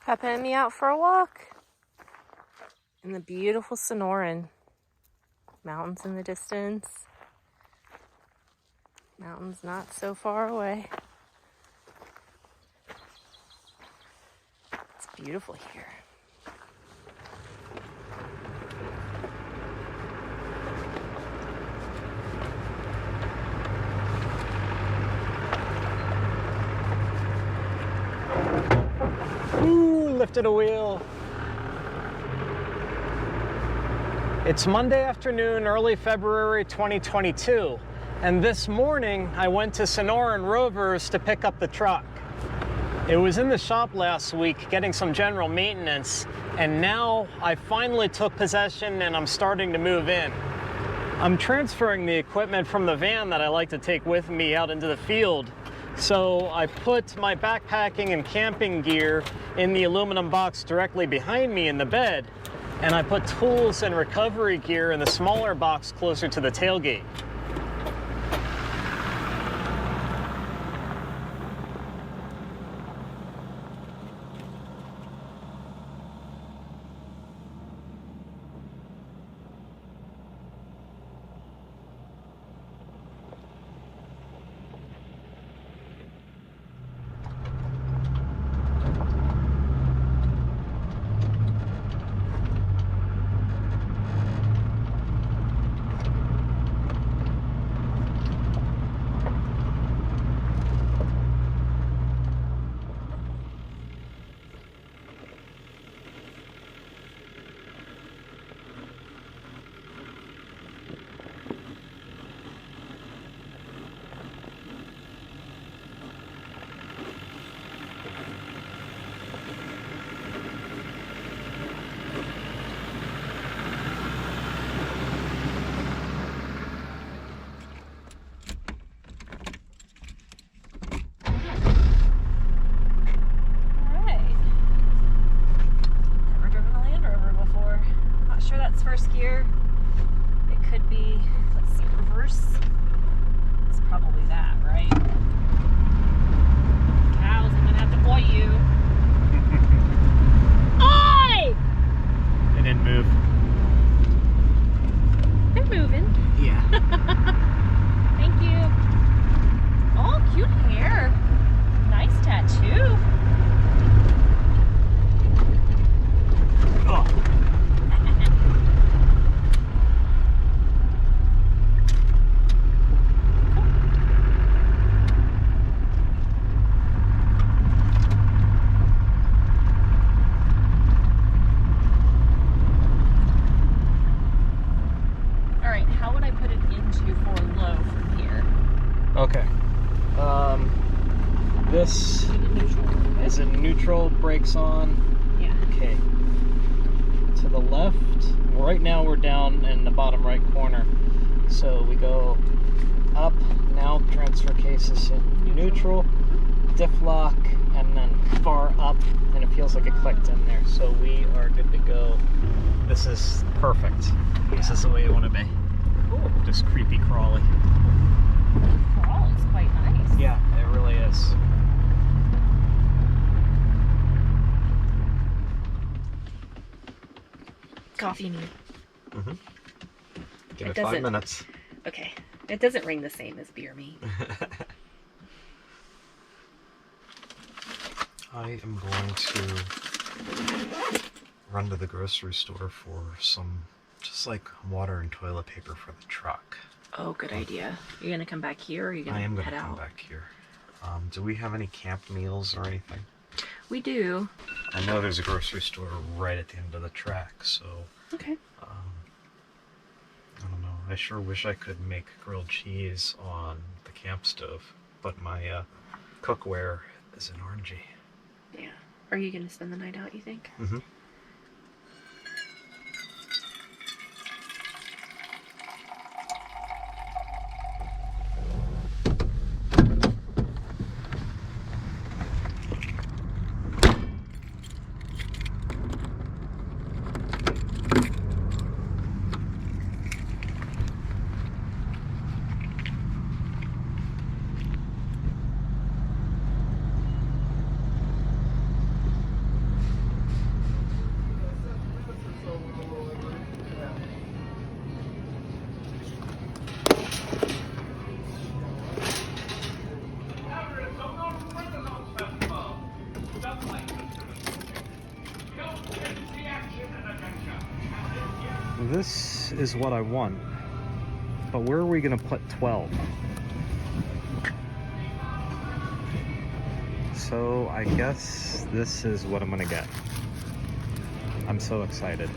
Pepping me out for a walk in the beautiful Sonoran. Mountains in the distance. Mountains not so far away. It's beautiful here. Ooh, lifted a wheel. It's Monday afternoon, early February 2022, and this morning I went to Sonoran Rovers to pick up the truck. It was in the shop last week getting some general maintenance, and now I finally took possession and I'm starting to move in. I'm transferring the equipment from the van that I like to take with me out into the field. So I put my backpacking and camping gear in the aluminum box directly behind me in the bed, and I put tools and recovery gear in the smaller box closer to the tailgate. First gear, it could be, let's see, reverse. It's probably that, right? Cows, I'm gonna have to oi you. Oi! It didn't move. They're moving. Yeah. Thank you. Oh, cute hair. Nice tattoo. Oh. Okay. This is a neutral, brakes on. Yeah. Okay. To the left. Right now we're down in the bottom right corner. So we go up, now transfer cases in neutral, diff lock, and then far up, and it feels like it clicked in there. So we are good to go. This is perfect. This is the way you want to be. Cool. Just creepy crawly. Crawl is quite nice. Yeah, it really is. Coffee you need. Mm-hmm. Give It it 5 doesn't- minutes. Okay. It doesn't ring the same as beer me. I am going to run to the grocery store for some, just like water and toilet paper for the truck. Oh, good idea. You're gonna come back here, or are you gonna I am going head to come out? back here. Do we have any camp meals or anything? We do. I know there's a grocery store right at the end of the track, so Okay. I don't know. I sure wish I could make grilled cheese on the camp stove, but my cookware is an orangey. Yeah. Are you gonna spend the night out, you think? Mm-hmm. this is what I want. But where are we gonna put 12? So I guess this is what I'm gonna get. I'm so excited.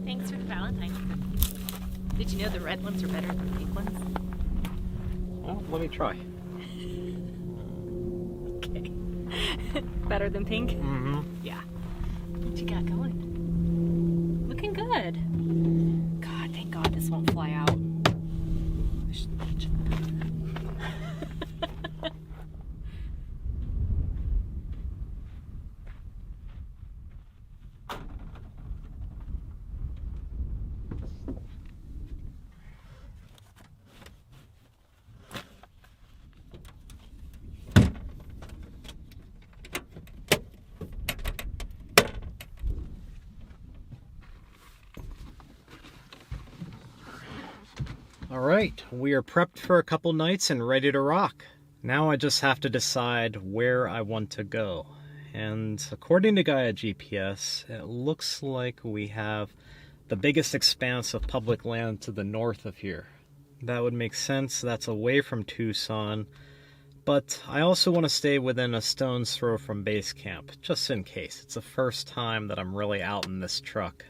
Thanks for the Valentine's cookies. Did you know the red ones are better than the pink ones? Well, let me try. Okay. Better than pink? Mm-hmm. Yeah. What you got going? Looking good. God, thank God this won't fly out. I shouldn't have done that. All right, we are prepped for a couple nights and ready to rock. Now I just have to decide where I want to go. And according to Gaia GPS, it looks like we have the biggest expanse of public land to the north of here. That would make sense. That's away from Tucson. But I also want to stay within a stone's throw from base camp, just in case. It's the first time that I'm really out in this truck.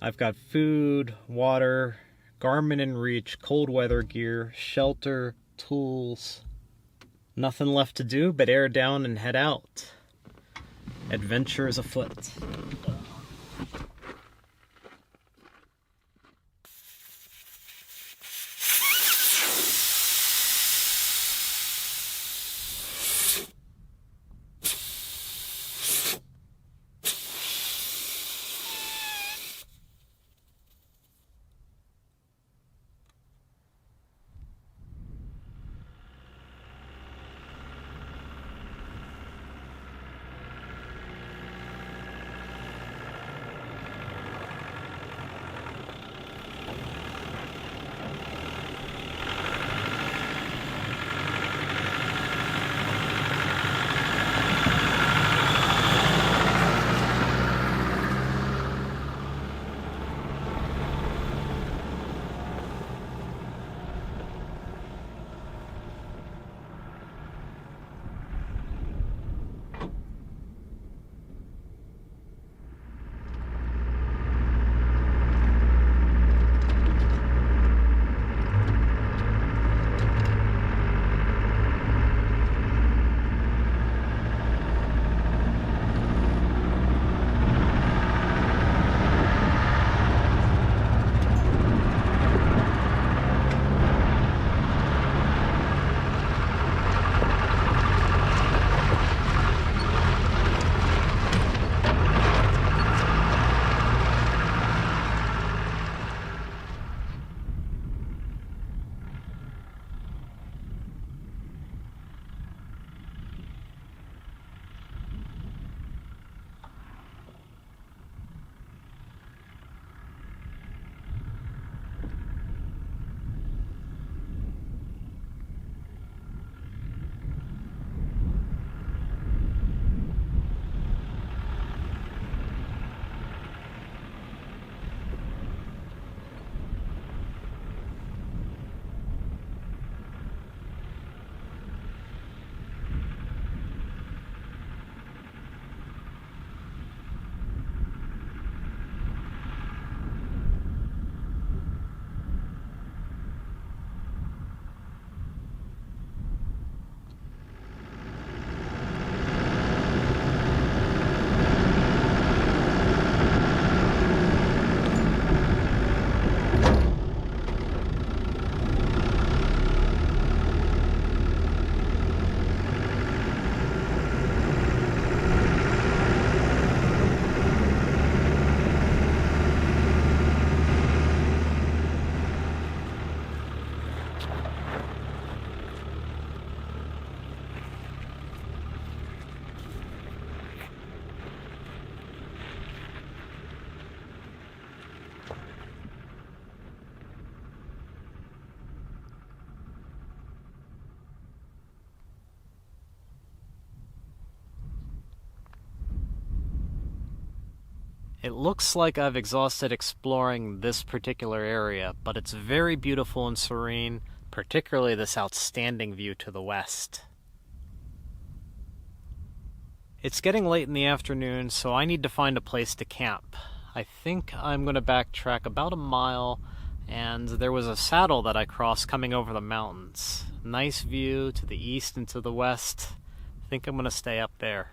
I've got food, water, Garmin in reach, cold weather gear, shelter, tools. Nothing left to do but air down and head out. Adventure is afoot. It looks like I've exhausted exploring this particular area, but it's very beautiful and serene, particularly this outstanding view to the west. It's getting late in the afternoon, so I need to find a place to camp. I think I'm going to backtrack about a mile, and there was a saddle that I crossed coming over the mountains. Nice view to the east and to the west. I think I'm going to stay up there.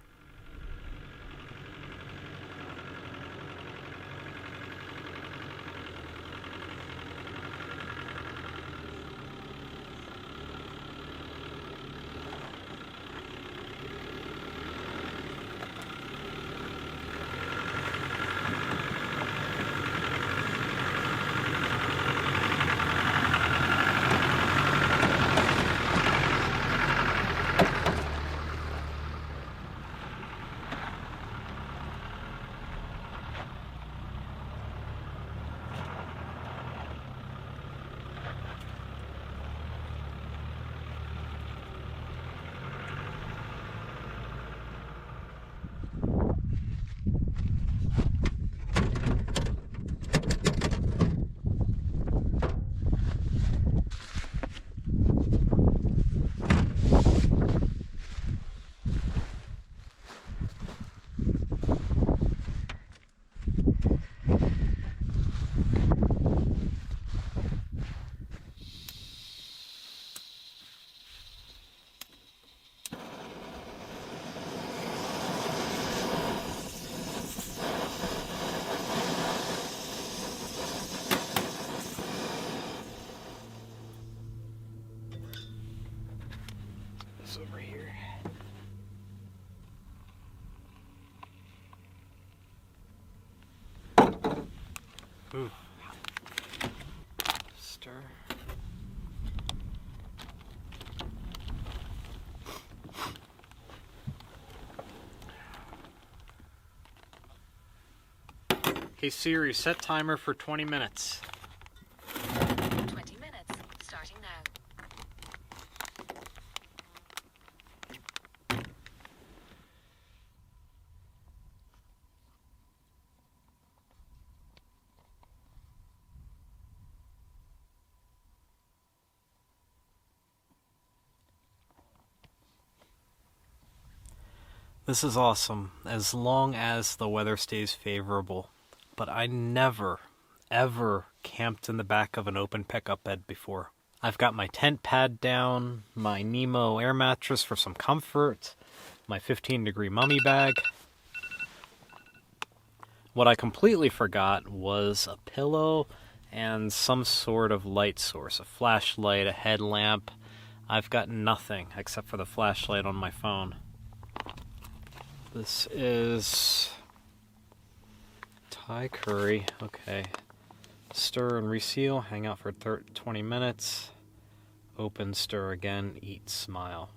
Over here. Ooh. Stir. Hey Siri, set timer for 20 minutes. 20 minutes, starting now. This is awesome, as long as the weather stays favorable. But I never, ever camped in the back of an open pickup bed before. I've got my tent pad down, my Nemo air mattress for some comfort, my 15-degree mummy bag. What I completely forgot was a pillow and some sort of light source, a flashlight, a headlamp. I've got nothing except for the flashlight on my phone. This is Thai curry. Okay. Stir and reseal. Hang out for 20 minutes. Open, stir again. Eat, smile.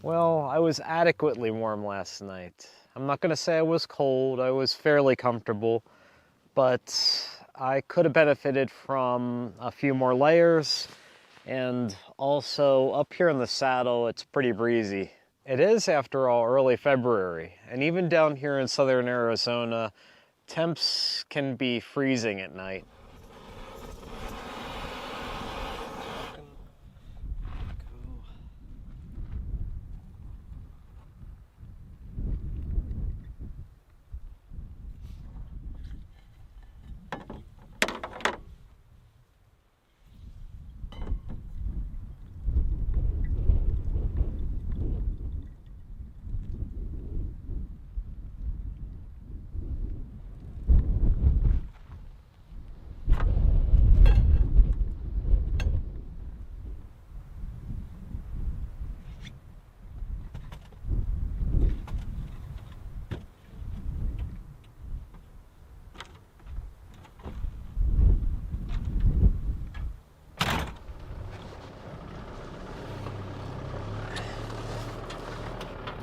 Well, I was adequately warm last night. I'm not going to say I was cold. I was fairly comfortable. But I could have benefited from a few more layers, and also up here in the saddle it's pretty breezy. It is, after all, early February, and even down here in southern Arizona, temps can be freezing at night.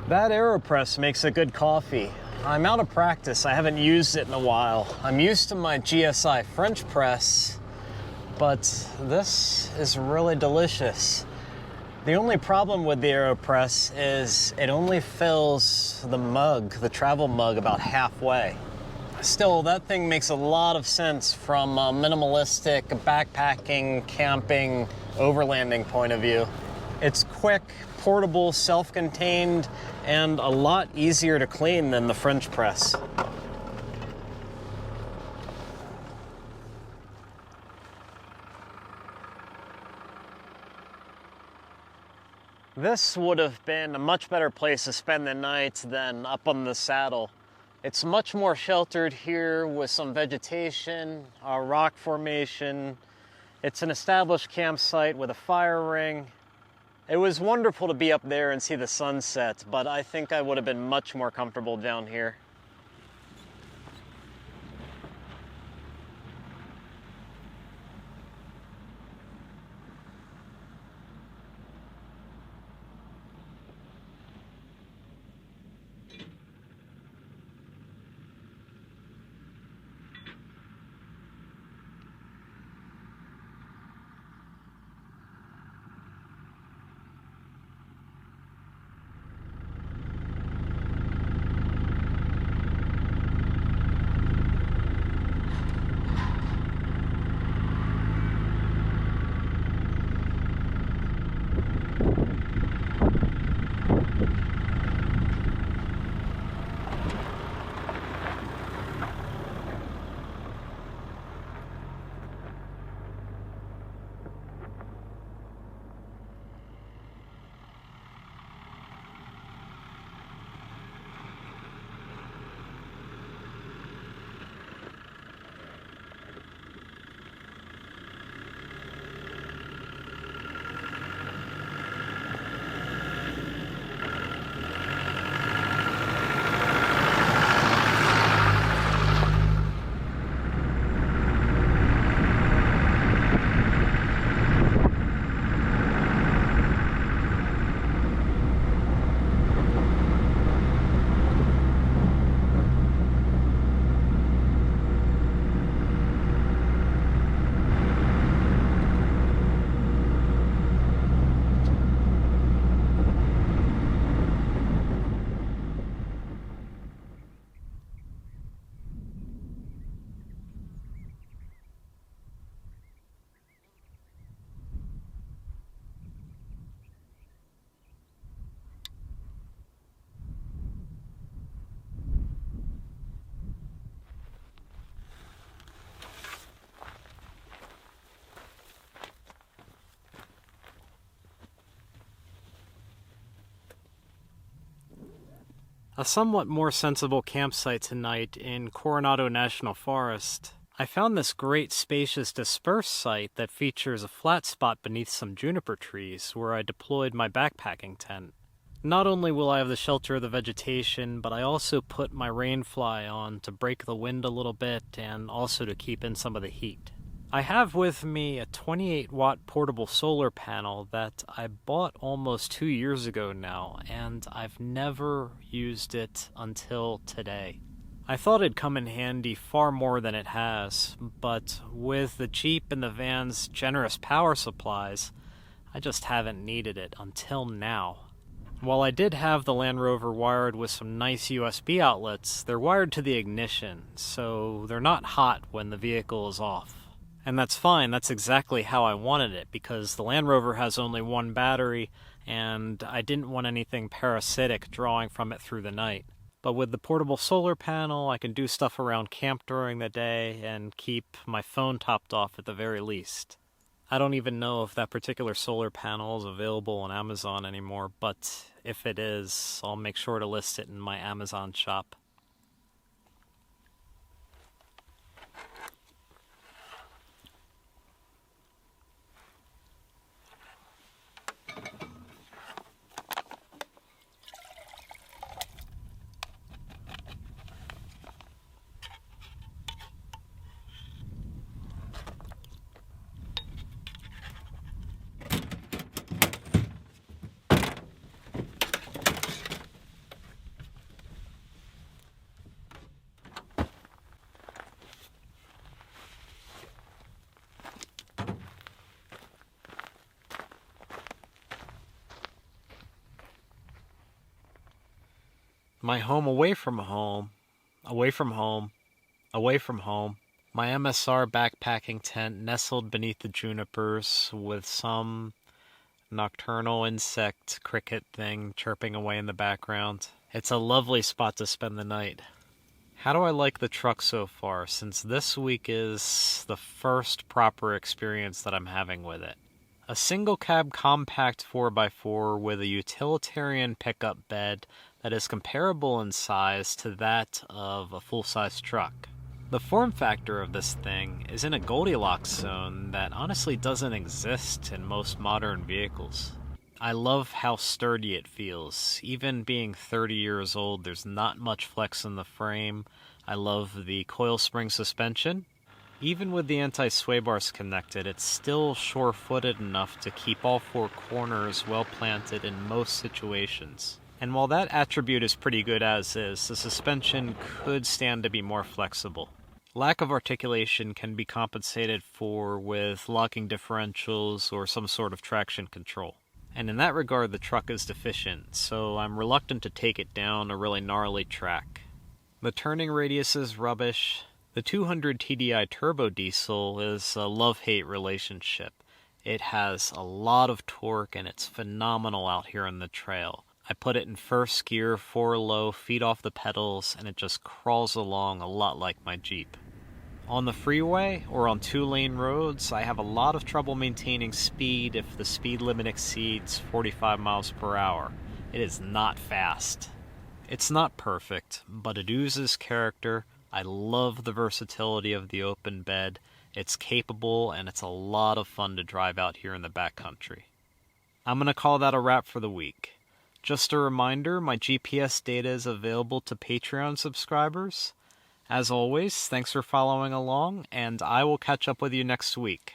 That AEROPRESS makes a good coffee. I'm out of practice. I haven't used it in a while. I'm used to my GSI French press, but this is really delicious. The only problem with the AEROPRESS is it only fills the mug, the travel mug, about halfway. Still, that thing makes a lot of sense from a minimalistic backpacking, camping, overlanding point of view. It's quick, portable, self-contained, and a lot easier to clean than the French press. This would have been a much better place to spend the night than up on the saddle. It's much more sheltered here with some vegetation, a rock formation. It's an established campsite with a fire ring. It was wonderful to be up there and see the sunset, but I think I would have been much more comfortable down here. A somewhat more sensible campsite tonight in Coronado National Forest. I found this great spacious dispersed site that features a flat spot beneath some juniper trees where I deployed my backpacking tent. Not only will I have the shelter of the vegetation, but I also put my rainfly on to break the wind a little bit and also to keep in some of the heat. I have with me a 28-watt portable solar panel that I bought almost 2 years ago now, and I've never used it until today. I thought it'd come in handy far more than it has, but with the Jeep and the van's generous power supplies, I just haven't needed it until now. While I did have the Land Rover wired with some nice USB outlets, they're wired to the ignition, so they're not hot when the vehicle is off. And that's fine, that's exactly how I wanted it, because the Land Rover has only one battery, and I didn't want anything parasitic drawing from it through the night. But with the portable solar panel, I can do stuff around camp during the day and keep my phone topped off at the very least. I don't even know if that particular solar panel is available on Amazon anymore, but if it is, I'll make sure to list it in my Amazon shop. My home away from home, away from home, away from home. My MSR backpacking tent nestled beneath the junipers with some nocturnal insect cricket thing chirping away in the background. It's a lovely spot to spend the night. How do I like the truck so far, since this week is the first proper experience that I'm having with it? A single cab compact 4x4 with a utilitarian pickup bed that is comparable in size to that of a full-size truck. The form factor of this thing is in a Goldilocks zone that honestly doesn't exist in most modern vehicles. I love how sturdy it feels. Even being 30 years old, there's not much flex in the frame. I love the coil spring suspension. Even with the anti-sway bars connected, it's still sure-footed enough to keep all four corners well planted in most situations. And while that attribute is pretty good as is, the suspension could stand to be more flexible. Lack of articulation can be compensated for with locking differentials or some sort of traction control. And in that regard, the truck is deficient, so I'm reluctant to take it down a really gnarly track. The turning radius is rubbish. The 200 TDI turbo diesel is a love-hate relationship. It has a lot of torque and it's phenomenal out here on the trail. I put it in first gear, 4 low, feet off the pedals, and it just crawls along a lot like my Jeep. On the freeway, or on 2-lane roads, I have a lot of trouble maintaining speed if the speed limit exceeds 45 miles per hour. It is not fast. It's not perfect, but it oozes character. I love the versatility of the open bed. It's capable, and it's a lot of fun to drive out here in the backcountry. I'm going to call that a wrap for the week. Just a reminder, my GPS data is available to Patreon subscribers. As always, thanks for following along, and I will catch up with you next week.